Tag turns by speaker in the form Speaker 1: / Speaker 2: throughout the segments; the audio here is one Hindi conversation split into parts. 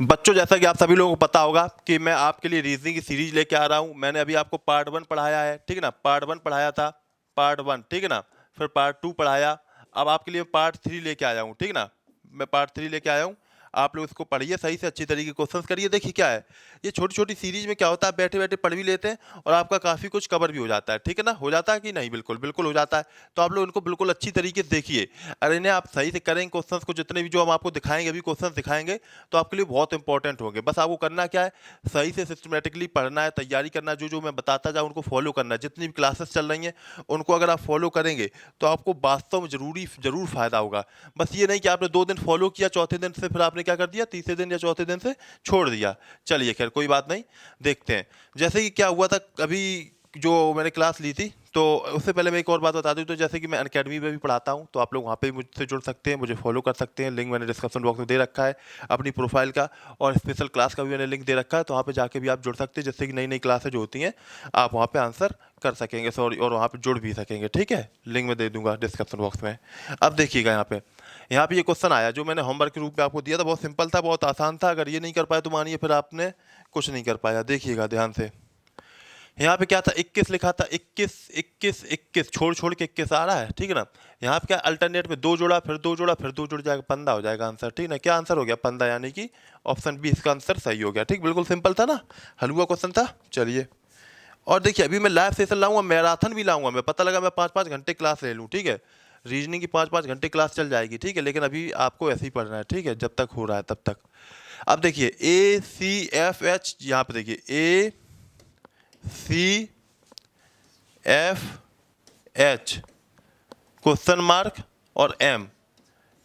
Speaker 1: बच्चों, जैसा कि आप सभी लोगों को पता होगा कि मैं आपके लिए रीजनिंग की सीरीज लेके आ रहा हूँ। मैंने अभी आपको पार्ट 1 पढ़ाया है, ठीक है ना। पार्ट 1 पढ़ाया था, पार्ट 1, ठीक है ना। फिर पार्ट 2 पढ़ाया। अब आपके लिए पार्ट 3 लेके आया हूँ, ठीक है ना। मैं पार्ट 3 लेके आया हूँ। आप लोग इसको पढ़िए सही से, अच्छी तरीके क्वेश्चंस करिए। देखिए क्या है, ये छोटी छोटी सीरीज में क्या होता है, बैठे बैठे पढ़ भी लेते हैं और आपका काफ़ी कुछ कवर भी हो जाता है, ठीक है ना। हो जाता है कि नहीं? बिल्कुल बिल्कुल हो जाता है। तो आप लोग इनको बिल्कुल अच्छी तरीके से देखिए। अगर इन्हें आप सही से करेंगे क्वेश्चंस को, जितने भी जो हम आपको दिखाएंगे, अभी क्वेश्चंस दिखाएंगे, तो आपके लिए बहुत इंपॉर्टेंट होंगे। बस आपको करना क्या है, सही से सिस्टमेटिकली पढ़ना है, तैयारी करना है। जो जो मैं बताता जाऊँ उनको फॉलो करना है। जितनी भी क्लासेस चल रही हैं उनको अगर आप फॉलो करेंगे तो आपको वास्तव में जरूर फायदा होगा। बस ये नहीं कि आपने 2 दिन फॉलो किया, चौथे दिन से फिर आपने क्या कर दिया, तीसरे दिन या चौथे दिन से छोड़ दिया। चलिए खैर कोई बात नहीं, देखते हैं। जैसे कि क्या हुआ था अभी जो मैंने क्लास ली थी, तो उससे पहले मैं एक और बात बता दूं। तो जैसे कि मैं अनअकैडमी में भी पढ़ाता हूं, तो आप लोग वहां पे भी मुझसे जुड़ सकते हैं, मुझे फॉलो कर सकते हैं। लिंक मैंने डिस्क्रिप्शन बॉक्स में दे रखा है अपनी प्रोफाइल का, और स्पेशल क्लास का भी मैंने लिंक दे रखा है। तो वहाँ पे जाके भी आप जुड़ सकते हैं, जिससे कि नई नई क्लासें जो होती हैं आप वहाँ पे आंसर कर सकेंगे, सॉरी, और वहाँ पे जुड़ भी सकेंगे, ठीक है। लिंक मैं दे दूंगा डिस्क्रिप्शन बॉक्स में। अब देखिएगा यहाँ पे ये क्वेश्चन आया जो मैंने होमवर्क के रूप में आपको दिया था। बहुत सिंपल था, बहुत आसान था। अगर ये नहीं कर पाए तो मानिए फिर आपने कुछ नहीं कर पाया। देखिएगा ध्यान से। यहाँ पे क्या था, 21 लिखा था, 21 21 21, छोड़ छोड़ के 21 आ रहा है, ठीक है ना। यहाँ पे क्या अल्टरनेट में 2 जोड़ा, फिर 2 जोड़ा, फिर 2 जुड़ जाएगा, 15 हो जाएगा आंसर, ठीक है ना। क्या आंसर हो गया, 15, यानी कि ऑप्शन बी इसका आंसर सही हो गया। ठीक, बिल्कुल सिंपल था ना, हलवा क्वेश्चन था। चलिए, और देखिए अभी मैं लाइव सेशन लाऊंगा, मैराथन भी लाऊंगा। मैं पता लगा मैं 5-5 घंटे क्लास ले लूँ, ठीक है। रीजनिंग की 5-5 घंटे क्लास चल जाएगी, ठीक है। लेकिन अभी आपको ऐसे ही पढ़ना है, ठीक है, जब तक हो रहा है तब तक। अब देखिए ACFH, यहाँ पे देखिए ACFH क्वेश्चन मार्क और M,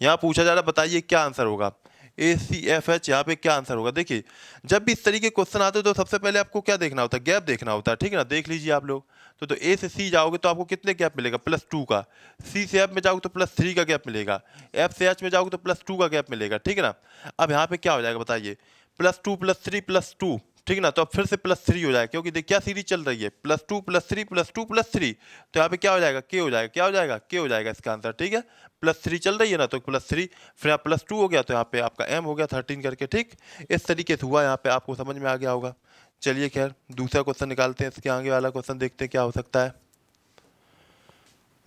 Speaker 1: यहाँ पूछा जा रहा है, बताइए क्या आंसर होगा। ACFH, यहाँ पे क्या आंसर होगा। देखिए जब भी इस तरीके क्वेश्चन आते हैं तो सबसे पहले आपको क्या देखना होता है, गैप देखना होता है, ठीक है ना। देख लीजिए आप लोग। तो A से C जाओगे तो आपको कितने गैप मिलेगा, +2 का। C से F में जाओगे तो +3 का गैप मिलेगा। F से H में जाओगे तो +2 का गैप मिलेगा, ठीक है ना। अब यहाँ पे क्या हो जाएगा बताइए, +2 +3 +2, ठीक है ना। तो अब फिर से +3 हो जाएगा, क्योंकि देखिए क्या सीरीज चल रही है, +2 +3 +2 +3। तो यहाँ पे क्या हो जाएगा, K हो जाएगा। क्या हो जाएगा, K हो जाएगा इसका आंसर, ठीक है। +3 चल रही है ना, तो +3, फिर यहाँ +2 हो गया, तो यहाँ पे आपका M हो गया 13 करके, ठीक। इस तरीके से हुआ, यहाँ पे आपको समझ में आ गया होगा। चलिए खैर दूसरा क्वेश्चन निकालते हैं, इसके आगे वाला क्वेश्चन देखते हैं क्या हो सकता है।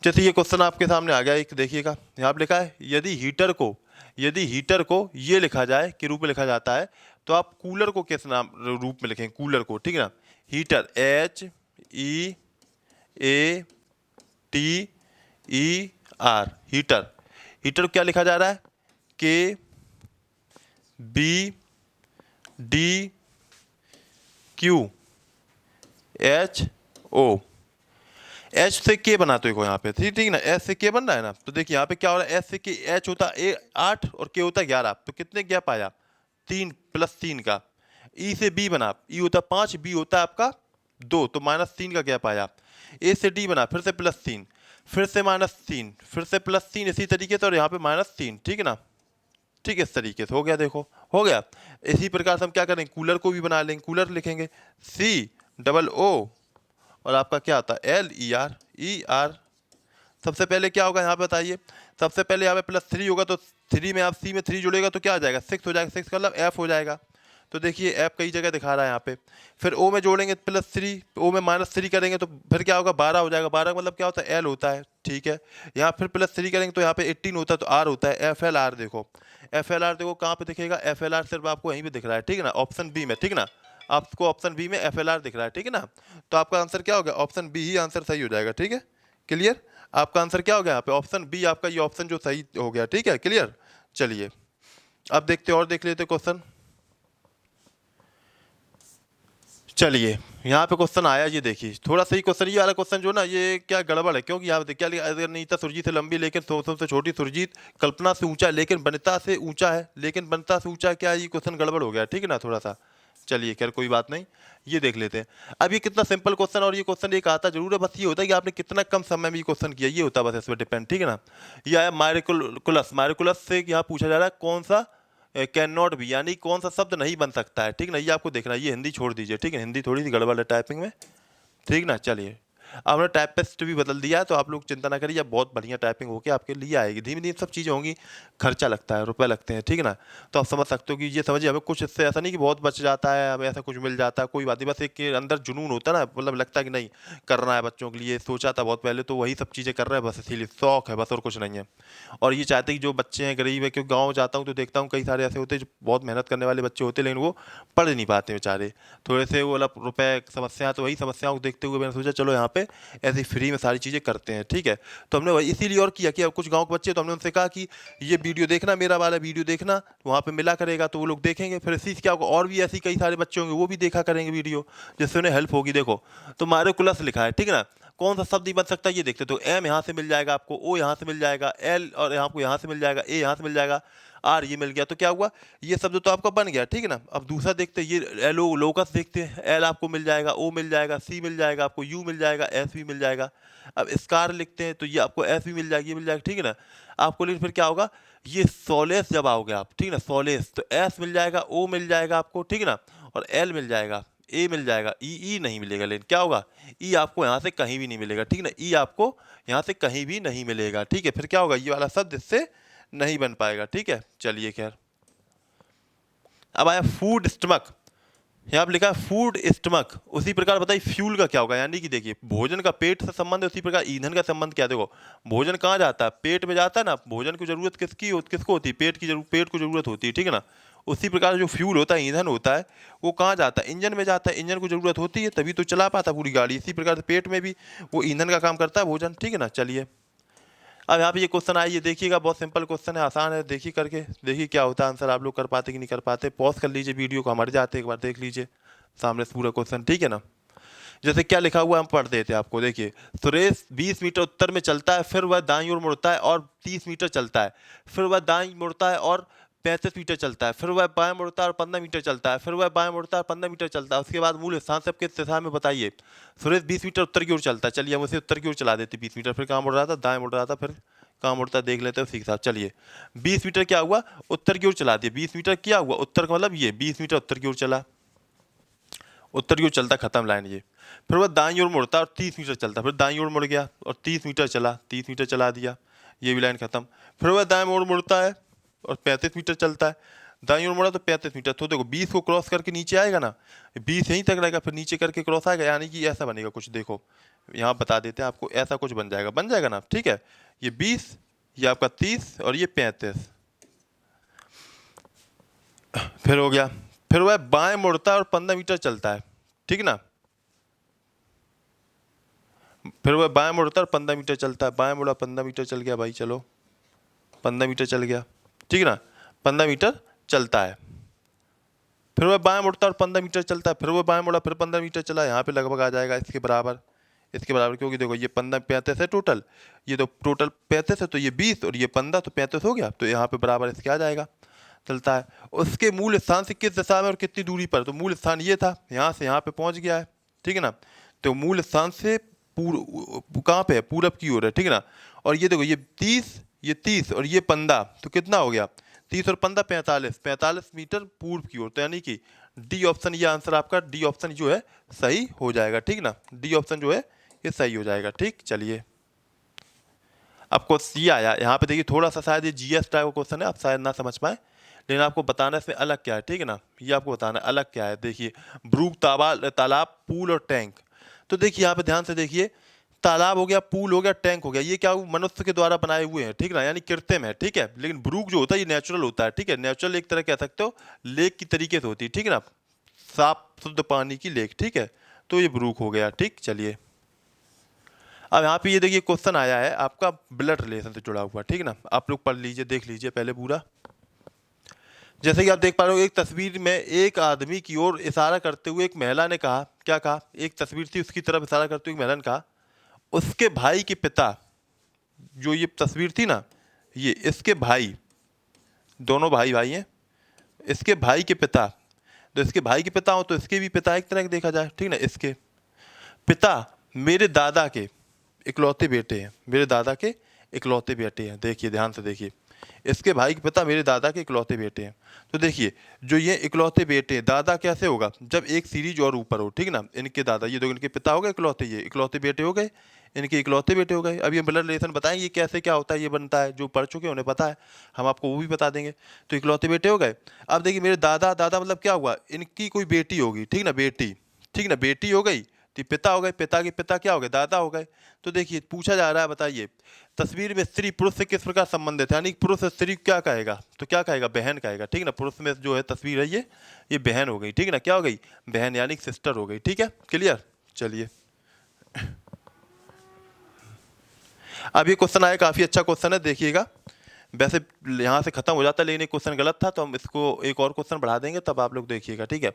Speaker 1: जैसे ये क्वेश्चन आपके सामने आ गया, एक देखिएगा, यहाँ पे लिखा है यदि हीटर को ये लिखा जाए के रूप में लिखा जाता है, तो आप कूलर को किस नाम रूप में लिखेंगे, कूलर को, ठीक है ना। Heater HEATER, heater. हीटर को क्या लिखा जा रहा है, KBDQHO। एच से के बनाते हो यहाँ पे, ठीक ठीक ना, एच से के बन रहा है ना। तो देखिए यहाँ पे क्या हो रहा है, एच से के, एच होता है 8 और के होता है 11, तो कितने गैप आया, 3 +3 का। ई से बी बना, ई होता है 5, बी होता है आपका 2, तो -3 का गैप आया। ए से डी बना, फिर से +3, फिर से -3, फिर से +3, इसी तरीके से, और यहाँ पे -3, ठीक है ना। ठीक है, इस तरीके से हो गया, देखो हो गया। इसी प्रकार से हम क्या करेंगे, कूलर को भी बना लेंगे। कूलर लिखेंगे COO, और आपका क्या आता है LER। सबसे पहले क्या होगा यहाँ पे बताइए, सबसे पहले यहाँ पे +3 होगा, तो 3 में आप C में 3 जुड़ेगा तो क्या आ जाएगा, 6 हो जाएगा। 6 का मतलब F हो जाएगा। तो देखिए F कई जगह दिखा रहा है यहाँ पे। फिर O में जोड़ेंगे +3, O में -3 करेंगे तो फिर क्या होगा, 12 हो जाएगा। 12 का मतलब क्या होता है, L होता है, ठीक है। यहाँ फिर +3 करेंगे तो यहाँ पे 18 होता है, तो R होता है, FLR। देखो FLR देखो कहाँ पे दिखेगा, FLR सिर्फ आपको यहीं पे दिख रहा है, ठीक है ना, ऑप्शन बी में, ठीक है ना। आपको ऑप्शन बी में FLR दिख रहा है, ठीक है ना। तो आपका आंसर क्या हो गया, ऑप्शन बी ही आंसर सही हो जाएगा, ठीक है। क्लियर, आपका आंसर क्या हो गया यहाँ पे, ऑप्शन बी आपका ये ऑप्शन जो सही हो गया, ठीक है, क्लियर। चलिए अब देखते और देख लेते क्वेश्चन। चलिए यहाँ पे क्वेश्चन आया, ये देखिए थोड़ा सही क्वेश्चन, ये वाला क्वेश्चन जो ना, ये क्या गड़बड़ है, क्योंकि यहाँ पे क्या लिखा, अगर नीता सुरजीत से लंबी लेकिन सोचों से छोटी सुरजीत, कल्पना से ऊंचा लेकिन बनता से ऊंचा है, लेकिन बनता से ऊंचा क्या है, ये क्वेश्चन गड़बड़ हो गया, ठीक है ना थोड़ा सा। चलिए खैर कोई बात नहीं, ये देख लेते हैं। अब ये कितना सिंपल क्वेश्चन, और ये क्वेश्चन एक आता जरूर है, बस ये होता है कि आपने कितना कम समय में ये क्वेश्चन किया, ये होता है बस इस पर डिपेंड, ठीक है ना। ये आया मायरिकुलस से यहाँ पूछा जा रहा है कौन सा कैन नॉट बी, यानी कौन सा शब्द नहीं बन सकता है, ठीक ना। ये आपको देखना है, ये हिंदी छोड़ दीजिए, ठीक है, हिंदी थोड़ी सी गड़बड़ है टाइपिंग में, ठीक ना। चलिए आपने टाइपिस्ट भी बदल दिया है, तो आप लोग चिंता ना करिए, अब बहुत बढ़िया टाइपिंग होके आपके लिए आएगी। धीमे-धीमे सब चीज़ें होंगी, खर्चा लगता है, रुपए लगते हैं, ठीक है ना? तो आप समझ सकते हो कि ये समझिए हमें कुछ इससे ऐसा नहीं कि बहुत बच जाता है, हमें ऐसा कुछ मिल जाता है, कोई बात नहीं, बस एक के अंदर जुनून होता है ना, मतलब लगता है कि नहीं करना है बच्चों के लिए, सोचा था बहुत पहले, तो वही सब चीज़ें कर रहे हैं, बस इसीलिए शौक है बस, और कुछ नहीं है। और ये चाहते हैं कि जो बच्चे हैं गरीब है, क्योंकि गाँव जाता हूँ तो देखता हूँ कई सारे ऐसे होते हैं जो बहुत मेहनत करने वाले बच्चे होते हैं, लेकिन वो पढ़ नहीं पाते बेचारे। थोड़े से वो मतलब रुपए समस्या, तो वही समस्याओं को देखते हुए मैंने सोचा चलो यहाँ पे ऐसे फ्री में सारी चीज़ें करते हैं, ठीक है। तो हमने वही इसीलिए और किया कि अब कुछ गाँव के बच्चे, तो हमने उनसे कहा कि ये वीडियो देखना, मेरा वाला वीडियो देखना, वहाँ पे मिला करेगा, तो वो लोग देखेंगे, फिर इसी से क्या होगा, और भी ऐसी कई सारे बच्चे होंगे वो भी देखा करेंगे वीडियो, जिससे उन्हें हेल्प होगी। देखो तो मारियोकुलस लिखा है, ठीक है ना, कौन सा शब्द नहीं बन सकता ये देखते, तो एम यहाँ से मिल जाएगा आपको, ओ यहाँ से मिल जाएगा, एल और आपको यहाँ से मिल जाएगा, ए यहाँ से मिल जाएगा, आर ये मिल गया, तो क्या हुआ, ये शब्द तो आपका बन गया, ठीक है ना। अब दूसरा देखते हैं, ये एलो लोकस देखते हैं, एल आपको मिल जाएगा, ओ मिल जाएगा, सी मिल जाएगा आपको, यू मिल जाएगा, एस भी मिल जाएगा। अब स्कार लिखते हैं तो ये आपको एस भी मिल जाएगी, ये मिल जाएगा, ठीक है ना। आपको लेकिन फिर क्या होगा, ये सोलेस जब आओगे आप, ठीक है ना, सोलेस, तो एस मिल जाएगा, ओ मिल जाएगा आपको, ठीक है ना, और एल मिल जाएगा, ए मिल जाएगा, ई नहीं मिलेगा, लेकिन क्या होगा, ई आपको यहाँ से कहीं भी नहीं मिलेगा, ठीक है ना, ई आपको यहाँ से कहीं भी नहीं मिलेगा, ठीक है। फिर क्या होगा, ये वाला शब्द इससे नहीं बन पाएगा, ठीक है। चलिए खैर, अब आया फूड स्टमक, यहाँ पे लिखा है फूड स्टमक। उसी प्रकार बताइए फ्यूल का क्या होगा, यानी कि देखिए भोजन का पेट से संबंध है, उसी प्रकार ईंधन का संबंध क्या है। देखो भोजन कहाँ जाता है, पेट में जाता है ना। भोजन की जरूरत किसको होती है, पेट को जरूरत होती है, ठीक है ना। उसी प्रकार जो फ्यूल होता है, ईंधन होता है, वो कहाँ जाता है, इंजन में जाता है। इंजन को जरूरत होती है तभी तो चला पाता पूरी गाड़ी। इसी प्रकार से पेट में भी वो ईंधन का काम करता है भोजन, ठीक है ना। चलिए अब यहाँ पे ये क्वेश्चन आया, ये देखिएगा, बहुत सिंपल क्वेश्चन है, आसान है, देखिए करके, देखिए क्या होता है आंसर, आप लोग कर पाते कि नहीं कर पाते। पॉज कर लीजिए वीडियो को, हमारे जाते एक बार देख लीजिए सामने से पूरा क्वेश्चन, ठीक है ना। जैसे क्या लिखा हुआ है, हम पढ़ देते हैं आपको। देखिए सुरेश 20 मीटर उत्तर में चलता है, फिर वह दाईं ओर मुड़ता है और 30 मीटर चलता है, फिर वह दाईं मुड़ता है और 35 मीटर चलता है, फिर वह बाएं मुड़ता है और 15 मीटर चलता है, फिर वह बाएं मुड़ता है और 15 मीटर चलता है। उसके बाद मूल स्थान से किस दिशा में बताइए। सुरेश 20 मीटर उत्तर की ओर चलता है, चलिए हम उसे उत्तर की ओर चला देते 20 मीटर। फिर कहाँ मुड़ रहा था, दाएं मुड़ रहा था, फिर कहाँ मुड़ता है देख लेते हैं उसी के साथ। चलिए 20 मीटर क्या हुआ, उत्तर की ओर चला दिया। 20 मीटर क्या हुआ, उत्तर का मतलब ये 20 मीटर उत्तर की ओर चला, उत्तर की ओर चलता, खत्म लाइन ये। फिर वह दाईं ओर मुड़ता और 30 मीटर चलता, फिर दाईं ओर मुड़ गया और 30 मीटर चला, 30 मीटर चला दिया, ये भी लाइन खत्म। फिर वह दाएं ओर मुड़ता है और 35 मीटर चलता है, दाईं ओर मुड़ा तो 35 मीटर। तो देखो 20 को क्रॉस करके नीचे आएगा ना, 20 यहीं तक रहेगा, फिर नीचे करके क्रॉस आएगा, यानी कि ऐसा बनेगा कुछ। देखो यहाँ बता देते हैं आपको, ऐसा कुछ बन जाएगा ना, ठीक है। ये 20, ये आपका 30 और ये 35, फिर हो गया। फिर वह बाएं मुड़ता है और 15 मीटर चलता है, ठीक ना। फिर वह बाएं मुड़ता है और 15 मीटर चलता है, बाएं मुड़ा 15 मीटर चल गया भाई, चलो 15 मीटर चल गया, ठीक ना, 15 मीटर चलता है। फिर वह बाएं मुड़ता है और 15 मीटर चलता है, फिर वह बाएं मुड़ा, फिर 15 मीटर चला, यहाँ पे लगभग आ जाएगा इसके बराबर, इसके बराबर, क्योंकि देखो ये 15 35 है टोटल, ये तो टोटल 35 है, तो ये 20 और ये 15 तो 35 हो गया, तो यहाँ पे बराबर इसके आ जाएगा, चलता है। उसके मूल स्थान से किस दिशा में और कितनी दूरी पर, तो मूल स्थान ये था, यहाँ से यहाँ पे पहुँच गया है, ठीक है ना। तो मूल स्थान से कहाँ पे है, पूरब की ओर है, ठीक है ना। और ये देखो ये 30 और ये 15, तो कितना हो गया, 30 और 15 45 मीटर पूर्व की ओर। तो यानी कि डी ऑप्शन, ये आंसर आपका डी ऑप्शन जो है सही हो जाएगा, ठीक ना। डी ऑप्शन जो है ये सही हो जाएगा, ठीक। चलिए आपको ये आया, यहाँ पे देखिए थोड़ा सा शायद ये जीएस टाइप का क्वेश्चन है, आप शायद ना समझ पाए, लेकिन आपको बताना है इसमें अलग क्या है, ठीक है ना। ये आपको बताना है अलग क्या है। देखिए ब्रूक, तालाब, पूल और टैंक। तो देखिए यहाँ पे ध्यान से देखिए, तालाब हो गया, पूल हो गया, टैंक हो गया, ये क्या मनुष्य के द्वारा बनाए हुए हैं, ठीक ना, यानी कृत्रिम है, ठीक है। लेकिन ब्रूक जो होता है ये नेचुरल होता है, ठीक है। नेचुरल एक तरह कह सकते हो लेक की तरीके से होती है, ठीक है ना, साफ शुद्ध पानी की लेक, ठीक है। तो ये ब्रूक हो गया, ठीक। चलिए अब यहाँ पे ये देखिए क्वेश्चन आया है आपका ब्लड रिलेशन से जुड़ा हुआ, ठीक है ना। आप लोग पढ़ लीजिए, देख लीजिए पहले पूरा। जैसे कि आप देख पा रहे हो, एक तस्वीर में एक आदमी की ओर इशारा करते हुए एक महिला ने कहा, क्या कहा, एक तस्वीर थी उसकी तरफ इशारा करते हुए एक महिला ने कहा, उसके भाई के पिता, जो ये तस्वीर थी ना, ये इसके भाई, दोनों भाई भाई हैं, इसके भाई के पिता, तो इसके भाई के पिता हो तो इसके भी पिता एक तरह के देखा जाए, ठीक ना। इसके पिता मेरे दादा के इकलौते बेटे हैं, मेरे दादा के इकलौते बेटे हैं। देखिए ध्यान से देखिए, इसके भाई के पिता मेरे दादा के इकलौते बेटे हैं। तो देखिए जो ये इकलौते बेटे हैं, दादा कैसे होगा जब एक सीरीज और ऊपर हो, ठीक है ना। इनके दादा, ये दो इनके पिता हो गए इकलौते, ये इकलौते बेटे हो गए, इनके इकलौते बेटे हो गए। अब ये ब्लड रिलेशन बताएं ये कैसे क्या होता है, ये बनता है, जो पढ़ चुके हैं उन्हें पता है, हम आपको वो भी बता देंगे। तो इकलौते बेटे हो गए। अब देखिए मेरे दादा, दादा मतलब क्या हुआ, इनकी कोई बेटी होगी, ठीक ना, बेटी, ठीक ना, बेटी हो गई तो पिता हो गए, पिता के पिता क्या हो गए, दादा हो गए। तो देखिए पूछा जा रहा है, बताइए तस्वीर में स्त्री पुरुष से किस प्रकार संबंधित है, यानी पुरुष स्त्री क्या कहेगा, तो क्या कहेगा, बहन कहेगा, ठीक ना। पुरुष में जो है तस्वीर है ये बहन हो गई, ठीक है ना, क्या हो गई, बहन यानी सिस्टर हो गई, ठीक है, क्लियर। चलिए अब ये क्वेश्चन आया, काफी अच्छा क्वेश्चन है, देखिएगा। वैसे यहाँ से खत्म हो जाता है लेकिन एक क्वेश्चन गलत था, तो हम इसको एक और क्वेश्चन बढ़ा देंगे, तब आप लोग देखिएगा, ठीक है।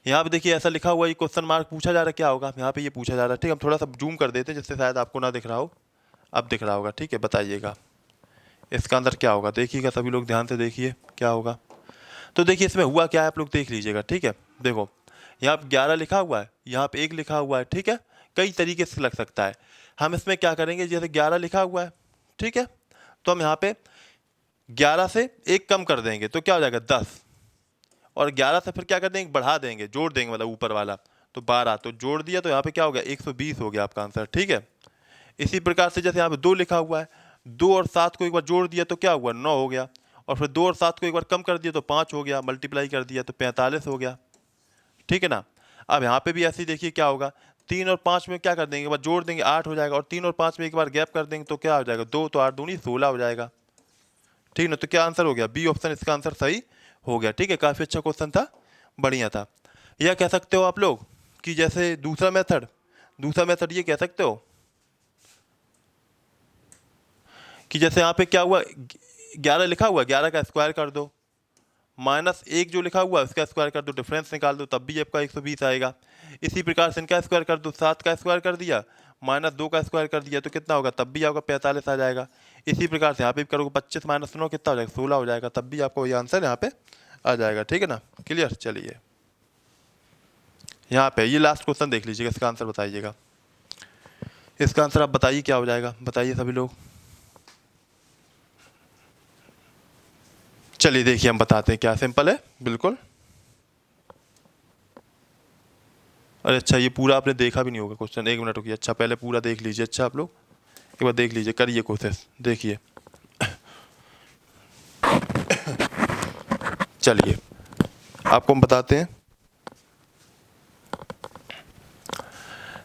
Speaker 1: यहाँ पे देखिए ऐसा लिखा हुआ, ये क्वेश्चन मार्क पूछा जा रहा है, क्या होगा यहाँ पे, ये पूछा जा रहा है, ठीक है। हम थोड़ा सा जूम कर देते हैं जिससे शायद आपको ना दिख रहा हो, अब दिख रहा होगा, ठीक है। बताइएगा इसका अंदर क्या होगा, देखिएगा सभी लोग ध्यान से देखिए क्या होगा। तो देखिए इसमें हुआ क्या है, आप लोग देख लीजिएगा, ठीक है। देखो यहाँ पे 11 लिखा हुआ है, यहाँ पे 1 लिखा हुआ है, ठीक है। कई तरीके से लग सकता है। हम इसमें क्या करेंगे, जैसे 11 लिखा हुआ है, ठीक है, तो हम यहाँ पे 11 से 1 कम कर देंगे तो क्या हो जाएगा 10, और 11 से फिर क्या कर देंगे, बढ़ा देंगे, जोड़ देंगे, मतलब ऊपर वाला तो 12, तो जोड़ दिया तो यहाँ पे क्या हो गया 120 हो गया आपका आंसर, ठीक है। इसी प्रकार से जैसे यहाँ पे 2 लिखा हुआ है, 2 और 7 को एक बार जोड़ दिया तो क्या हुआ 9 हो गया, और फिर 2 और 7 को एक बार कम कर दिया तो 5 हो गया, मल्टीप्लाई कर दिया तो 45 हो गया, ठीक है ना। अब यहाँ पे भी ऐसे ही देखिए क्या होगा, 3 और 5 में क्या कर देंगे, एक बार जोड़ देंगे 8 हो जाएगा, और 3 और 5 में एक बार गैप कर देंगे तो क्या हो जाएगा 2, तो 8 दूनी 16 हो जाएगा, ठीक ना। तो क्या आंसर हो गया, बी ऑप्शन इसका आंसर सही हो गया, ठीक है। काफ़ी अच्छा क्वेश्चन था, बढ़िया था। यह कह सकते हो आप लोग कि जैसे दूसरा मेथड ये कह सकते हो कि जैसे यहाँ पे क्या हुआ, 11 लिखा हुआ, 11 का स्क्वायर कर दो, -1 जो लिखा हुआ है उसका स्क्वायर कर दो, डिफरेंस निकाल दो, तब भी आपका 120 आएगा। इसी प्रकार से इनका स्क्वायर कर दो, 7 का स्क्वायर कर दिया, -2 का स्क्वायर कर दिया तो कितना होगा, तब भी आपका 45 आ जाएगा। इसी प्रकार से यहाँ पे भी करोगे, 25 - 9 कितना हो जाएगा, 16 हो जाएगा, तब भी आपको ये आंसर यहाँ पे आ जाएगा, ठीक है ना, क्लियर। चलिए यहाँ पे ये लास्ट क्वेश्चन देख लीजिएगा, इसका आंसर बताइएगा। इसका आंसर आप बताइए क्या हो जाएगा, बताइए सभी लोग। चलिए देखिए हम बताते हैं क्या, सिंपल है बिल्कुल। अरे अच्छा, ये पूरा आपने देखा भी नहीं होगा क्वेश्चन, 1 मिनट रुकिए, अच्छा पहले पूरा देख लीजिए, अच्छा आप लोग एक बार देख लीजिए, करिए कोशिश, देखिए। चलिए आपको हम बताते हैं,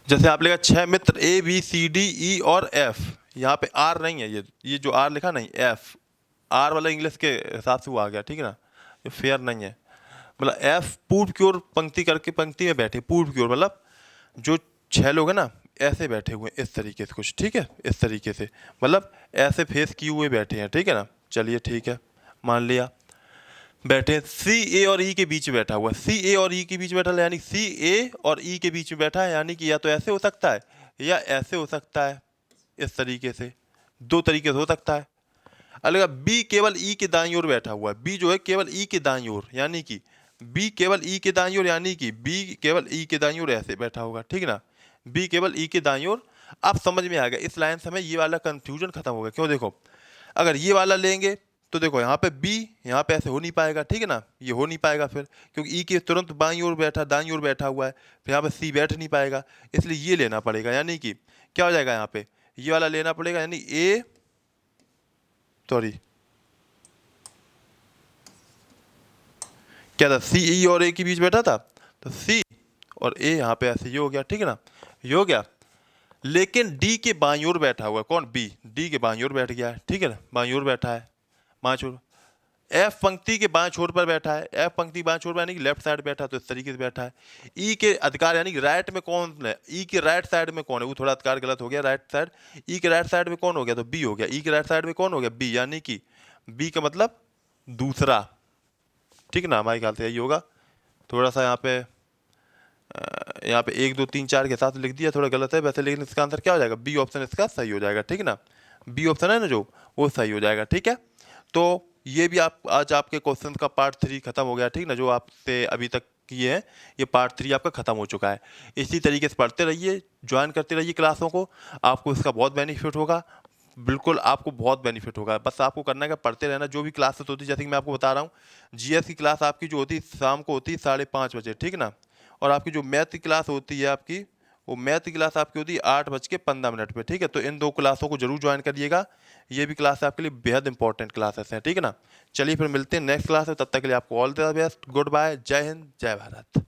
Speaker 1: जैसे आप लेगा 6 मित्र A B C D E और F, यहाँ पे R नहीं है, ये जो R लिखा नहीं, F, R वाला इंग्लिश के हिसाब से वो आ गया, ठीक है ना, ये फेयर नहीं है, मतलब F पूर्व की ओर पंक्ति करके, पंक्ति में बैठे, पूर्व की ओर, मतलब जो 6 लोग हैं ना ऐसे बैठे हुए हैं इस तरीके से कुछ, ठीक है, इस तरीके से, मतलब ऐसे फेस किए हुए बैठे हैं, ठीक है ना। चलिए ठीक है, मान लिया बैठे, सी ए और ई के बीच में बैठा हुआ है, सी ए और ई के बीच में बैठा है, यानी सी ए और ई के बीच में बैठा है, यानी कि या तो ऐसे हो सकता है या ऐसे हो सकता है, इस तरीके से, 2 तरीके से हो सकता है। अलग बी केवल ई के दाईं ओर बैठा हुआ है, बी जो है केवल ई के दाईं ओर, यानी कि बी केवल ई के दाईं ओर, यानी कि बी केवल ई के दाईं ओर ऐसे बैठा होगा, ठीक है ना, बी केवल ई के दाईं ओर। आप समझ में आ गया, इस लाइन से हमें ये वाला कंफ्यूजन खत्म हो गया। क्यों, देखो अगर ये वाला लेंगे तो देखो यहाँ पे बी, यहाँ पे ऐसे हो नहीं पाएगा, ठीक है ना, ये हो नहीं पाएगा फिर, क्योंकि ई के तुरंत बाईं ओर बैठा, दाईं ओर बैठा हुआ है, फिर यहाँ पे सी बैठ नहीं पाएगा, इसलिए ये लेना पड़ेगा, यानी कि क्या हो जाएगा, यहाँ पे ये वाला लेना पड़ेगा, यानी ए, सॉरी क्या था, सी ई और ए के बीच बैठा था, तो सी और ए यहाँ पे ऐसे ये हो गया, ठीक है ना, ये हो गया। लेकिन डी के बाईं ओर बैठा हुआ है, कौन, बी, डी के बाईं ओर बैठ गया है, ठीक है ना, बाईं ओर बैठा है, बाएं छोर, एफ पंक्ति के बाएं छोर पर बैठा है, एफ पंक्ति बाएं छोर पर यानी कि लेफ्ट साइड बैठा है, तो इस तरीके से बैठा है। ई के अधिकार यानी कि राइट में कौन है, ई के राइट साइड में कौन है, वो थोड़ा अधिकार गलत हो गया, राइट साइड, ई के राइट साइड में कौन हो गया, तो बी हो गया, ई के राइट साइड में कौन हो गया, बी, यानी कि बी का मतलब दूसरा, ठीक है ना, हमारे ख्याल से यही होगा। थोड़ा सा यहाँ पे 1 2 3 4 के साथ लिख दिया, थोड़ा गलत है वैसे, लेकिन इसका आंसर क्या हो जाएगा, बी ऑप्शन इसका सही हो जाएगा, ठीक है ना, बी ऑप्शन है ना जो, वो सही हो जाएगा, ठीक है। तो ये भी आप आज आपके क्वेश्चन का पार्ट 3 खत्म हो गया, ठीक ना, जो आपसे अभी तक किए हैं ये पार्ट 3 आपका खत्म हो चुका है। इसी तरीके से पढ़ते रहिए, ज्वाइन करते रहिए क्लासों को, आपको इसका बहुत बेनिफिट होगा। बिल्कुल आपको बहुत बेनिफिट होगा। बस आपको करना है कि पढ़ते रहना, जो भी क्लासेस होती है, जैसे कि मैं आपको बता रहा हूँ, जीएस की क्लास आपकी जो होती है शाम को होती है 5:30 बजे, ठीक है ना? और आपकी जो मैथ की क्लास होती है आपकी, वो मैथ की क्लास आपकी होती है 8:15 पे, ठीक है? तो इन 2 क्लासों को ज़रूर जॉइन करिएगा। ये भी क्लास आपके लिए बेहद इंपॉर्टेंट क्लासेस हैं, ठीक है ना? चलिए फिर मिलते हैं नेक्स्ट क्लास में, तब तक के लिए आपको all the best, goodbye, जय हिंद, जय भारत।